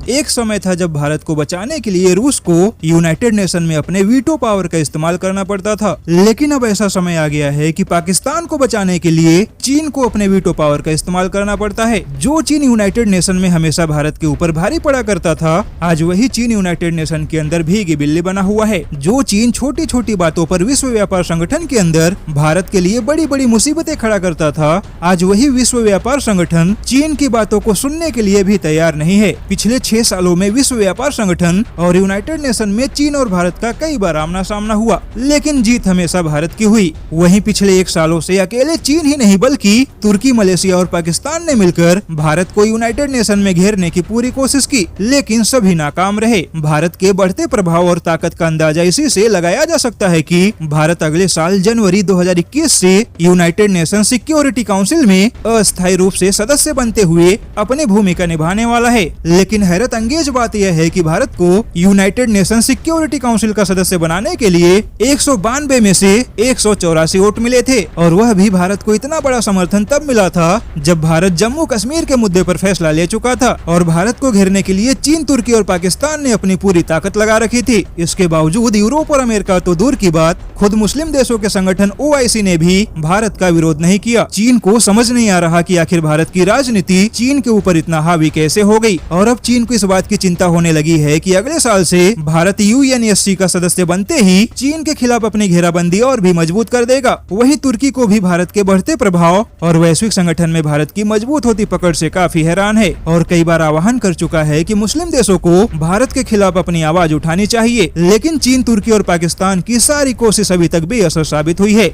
एक समय था जब भारत को बचाने के लिए रूस को यूनाइटेड नेशन में अपने वीटो पावर का इस्तेमाल करना पड़ता था, लेकिन अब ऐसा समय आ गया है कि पाकिस्तान को बचाने के लिए चीन को अपने वीटो पावर का इस्तेमाल करना पड़ता है। जो चीन यूनाइटेड नेशन में हमेशा भारत के ऊपर भारी पड़ा करता था, आज वही चीन यूनाइटेड नेशन के अंदर भीगी बिल्ली बना हुआ है। जो चीन छोटी छोटी बातों पर विश्व व्यापार संगठन के अंदर भारत के लिए बड़ी बड़ी मुसीबतें खड़ा करता था, आज वही विश्व व्यापार संगठन चीन की बातों को सुनने के लिए भी तैयार नहीं है। पिछले 6 सालों में विश्व व्यापार संगठन और यूनाइटेड नेशन में चीन और भारत का कई बार आमना सामना हुआ, लेकिन जीत हमेशा भारत की हुई। वहीं पिछले 1 सालों से अकेले चीन ही नहीं बल्कि तुर्की, मलेशिया और पाकिस्तान ने मिलकर भारत को यूनाइटेड नेशन में घेरने की पूरी कोशिश की, लेकिन सभी नाकाम रहे। भारत के बढ़ते प्रभाव और ताकत का अंदाजा इसी से लगाया जा सकता है कि भारत अगले साल जनवरी 2021 से यूनाइटेड नेशन सिक्योरिटी काउंसिल में अस्थायी रूप से सदस्य बनते हुए अपनी भूमिका निभाने वाला है। लेकिन हैरत अंगेज बात यह है कि भारत को यूनाइटेड नेशन सिक्योरिटी काउंसिल का सदस्य बनाने के लिए 192 में से 184 वोट मिले थे, और वह भी भारत को इतना बड़ा समर्थन तब मिला था जब भारत जम्मू कश्मीर के मुद्दे पर फैसला ले चुका था और भारत को घेरने के लिए चीन, तुर्की और पाकिस्तान ने अपनी पूरी ताकत लगा रखी थी। इसके बावजूद यूरोप और अमेरिका तो दूर की बात, खुद मुस्लिम देशों के संगठन OIC ने भी भारत का विरोध नहीं किया। चीन को समझ नहीं आ रहा कि आखिर भारत की राजनीति चीन के ऊपर इतना हावी कैसे हो गई, और अब चीन को इस बात की चिंता होने लगी है कि अगले साल से भारत UNSC का सदस्य बनते ही चीन के खिलाफ अपनी घेराबंदी और भी मजबूत कर देगा। वहीं तुर्की को भी भारत के बढ़ते प्रभाव और वैश्विक संगठन में भारत की मजबूत होती पकड़ से काफी हैरान है और कई बार आह्वान कर चुका है कि मुस्लिम देशों को भारत के खिलाफ अपनी आवाज उठानी चाहिए, लेकिन चीन, तुर्की और पाकिस्तान की सारी कोशिश अभी तक बेअसर साबित हुई है।